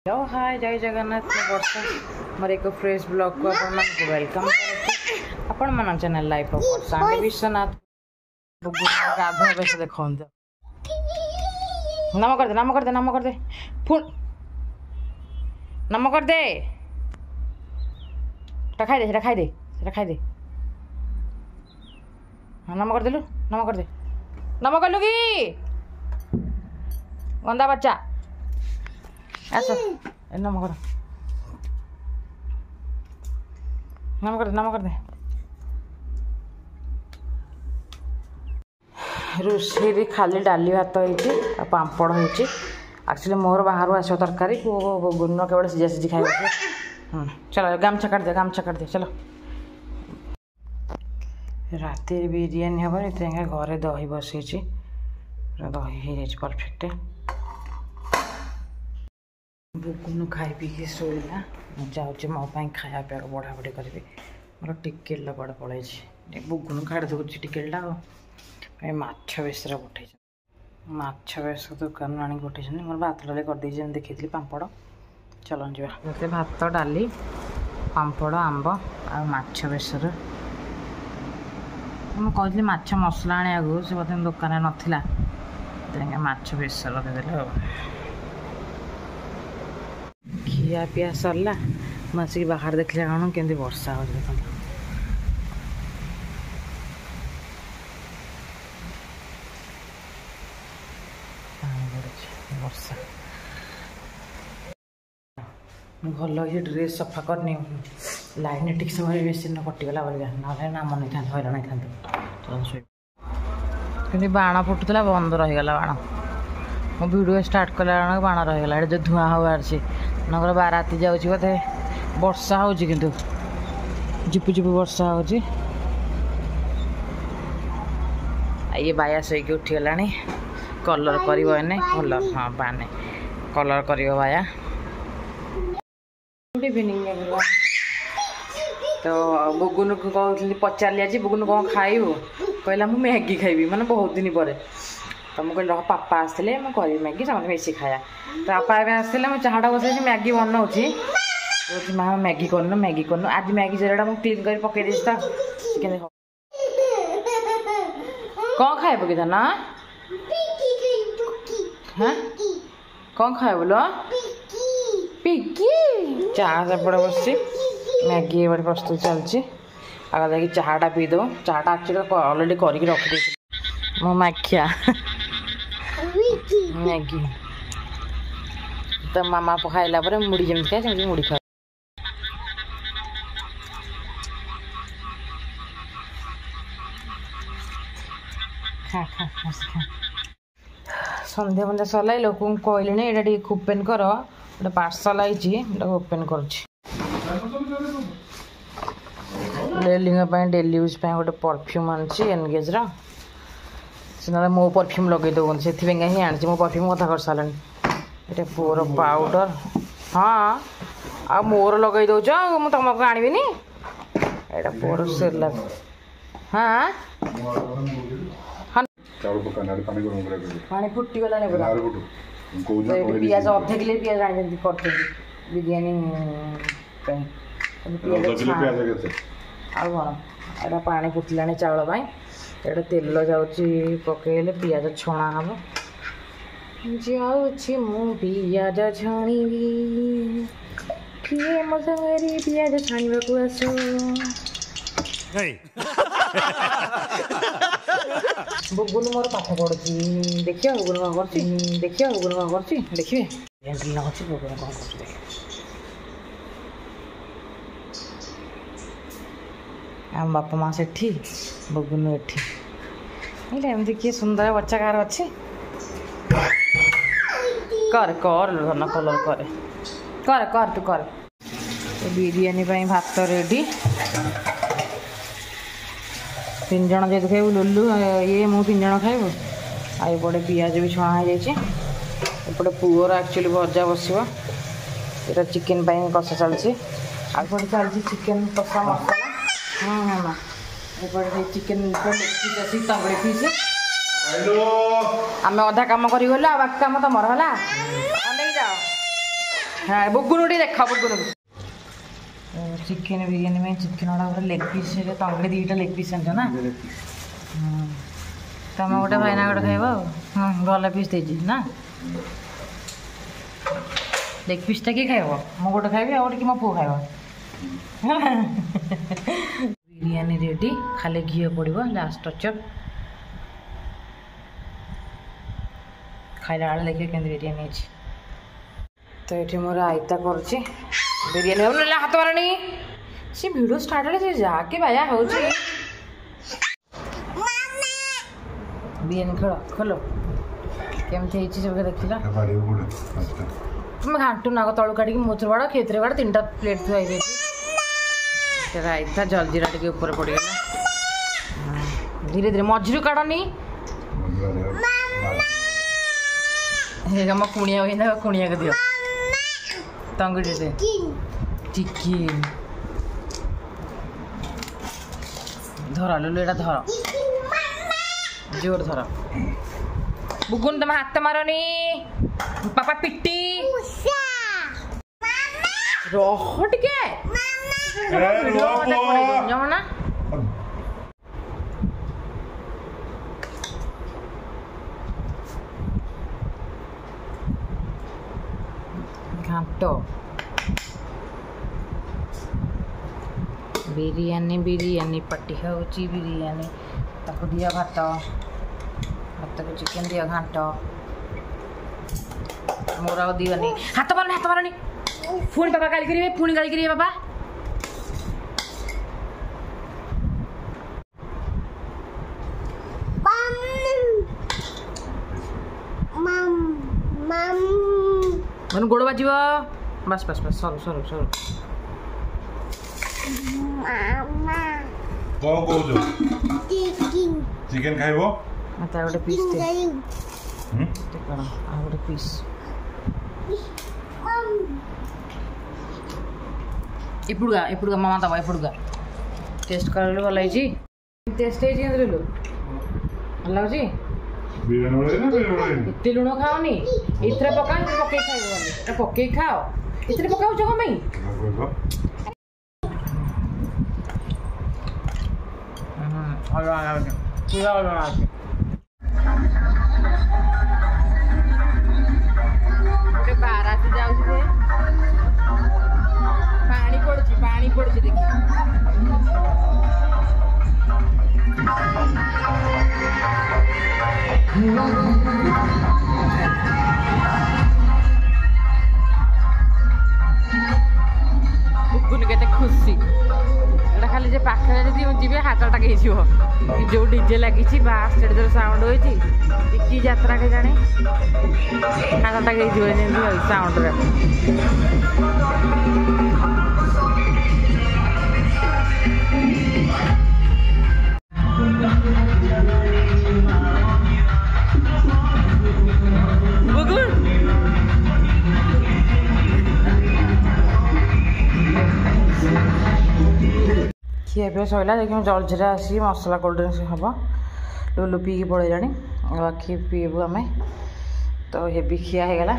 Hello hi जय जगन्नाथ वर्षा मोर एक fresh blog को वेलकम आपण मन channel life of Varsha Vishwanath गाधुआ बेस देखो नम कर दे फुल नम कर दे खाई दे हाँ नम कर देलु नम कर लु कि गंदा बच्चा आस नम कर दे रोषे खाली डाली भात हो पापड़ हो एक्चुअली मोर बाहर आस तरकारी गुन केवल सीझा सीझी खाई चलो गामछा काट दे चलो राति बिरियानी हम ये घरे दही बसई दही हो परफेक्ट बुकुन खाई पी के शोला जाऊँ मो खाया पीया बढ़ा बढ़ी करी मोर टिकेट कड़े पड़े बुकुन खाड़ दूसरी टिकेटा माछ बेसर पठे माछ बेस दुकान आनी पठे मोर भात डाली करदे देखी पापड़ चलन जा भात डाली पापड़ आंब आ माछ बेसर मुझे कहली माछ मसला आने से बोधे दुकान नाला माछ बेसर देदेले खिया पिया सरला मुझे बाहर देखला कौन केमती वर्षा हो वर्षा भल ये ड्रेस सफा करनी लाइन ठीक समय बेसी न कटिगला बोलिया ना मन था हैरान होता बाण फुटुला बंद रहीगला बाण मो वीडियो स्टार्ट कला बाण रहीगला जो धुआं हो बाहर नगर बाराती जाऊँच बोधे वर्षा हो झिपु झिपु वर्षा हो ये बाया शोक उठीगला कलर कर कलर हाँ बाने कलर कर बाया इवनिंग तो बुगुन को कहली पचारि आज बुगुन कौन खाइबू कहला मु मैगी खाइबी माने बहुत दिन पर तो मुझे कहली पापा आसते मुझे मैगी समझ मिसी खाया तो पापा आसते मुझे चाहटा बस मैगी बनाऊँगी माँ मैगी करनु आज मैगी जरा मुझे क्लीन कर पकई देसी तो चिकेन कौन खाइब कि ना हाँ कौन खाइब लो पिग्गी चाह सेपटे बस मैगी एपटे प्रस्तुत चलती आगे चाहटा पीद चाहटा एक्चुअली अलरेडी करके रखी मो माखिया मैगी तो मामा खाइला मुड़ी जमी खाए मुड़ी खा सन्ध्या बंध्या सरला लोक कहले ये ओपेन कर गोटे पार्सल आई ओपेन कर डेली यूज गोटे परफ्यूम आनी एनगेज मो परफ्यूम लगे दौन से ही आनी मो परफ्यूम कथा कर सारे ये पुअर पाउडर हाँ आ मोर लगे दौच मुझे तुमको आनबी यहाँ पुअर सेरला हाँ पानी फुटीगला पियाज अधे किलो पियाज आनी बिरियानी आ पानी फुटला चाउल ये तेल जाऊँगी पकड़े पियाज छणा हम जाऊँगी मु पियाज छाणी किए मो संगे पियाज छाणा को आस बुगुन मोर पाठ पढ़ुची देखिए बुगुन कौन कर देखिए बुगुन कौन कर आम बापा माँ से बुगुन एमती किए सुंदर बच्चा कार अच्छे कर धन कलर कर तू कर बिरियानी भात रेडी 3 जन जेहतु खाइबू लुलु ये मु 3 जन खाइबू आईपटे पियाज भी छणा हो जापटे पुअर एक्चुअली भजा बस ये चिकेन कषा चलती आगे चलती चिकेन कषा मसला हाँ एपटे चिकेन तंगड़ी पीस आम अधा कम कर बाकी कम तुम है अनेक जाओ हाँ बुगुन उठे देखा बुगुन चिकेन बिरियानी में चिकेन वाला लेग पीस तंगे दीटा लेग पीस आन ना तुम गोटे भाईना गोटे खाइब भल पीस देजी ना लेग पीसटा किए खाइब मु गोटे खाइबी आ कि मो पु खाइब बिरियानी रेडी खाली घी पड़ो लास्ट टचअप खाइला बेले देखिए केमती बिरियानी है तो ये मोर आईता कर बिरियानी ना हाथ मारनी सी भिड स्टार्ट है जाके बाया हो बिरियानी खोल खोलो केमती सब देख तुम घाटू नाग तलू काटिक मुथुर बाड़ खेतरे बाड़ 3टा प्लेट थुआई रायता जलजीरा टे ऊपर पड़गला धीरे धीरे मझिरू काटनी मो कुणिया कहना कुणिया को दियो तंगुड़ी से चिकेन धर लुलु एटा धर जोर धर बुगुन तुम हाथ मारनी पापा पिट्टी रह टिके जमना घाट बिरियानी बिरियानी पट्टी होची बिरियानी ताको दिया भात भात को चिकेन दिया घाट मोर आउ दिवनी हाथ मारनी पुणी पापा गाली करेंगे पुणी गाली करेंगे पापा मन गोड़ बाज बस बस बस सर सर सर कौन कौन चिकेन खाइबो मत गोटे पीस दे गोटे पीस इपुड़गा मामा दबा इपुड़गा टेस्ट कर भल टेस्ट भल लगे इतने लुण खाओनी इतने पका पकई खाइब पकई खाओ इतने पकाऊ कम बारात जाऊ पानी पड़ी देखिए बुगुन के खुशी खाली पाखे जी हाथ टाक जो डीजे लगी बास स्टेज साउंड हो यात्रा के जाने हाथ टाक साउंड खिया पिया सरला देखिए जलजीरा आसी मसला कोल्ड ड्रिंक्स हम लुलु पी पड़े बाकी पीबू आम तो हेवी खिया हो गला।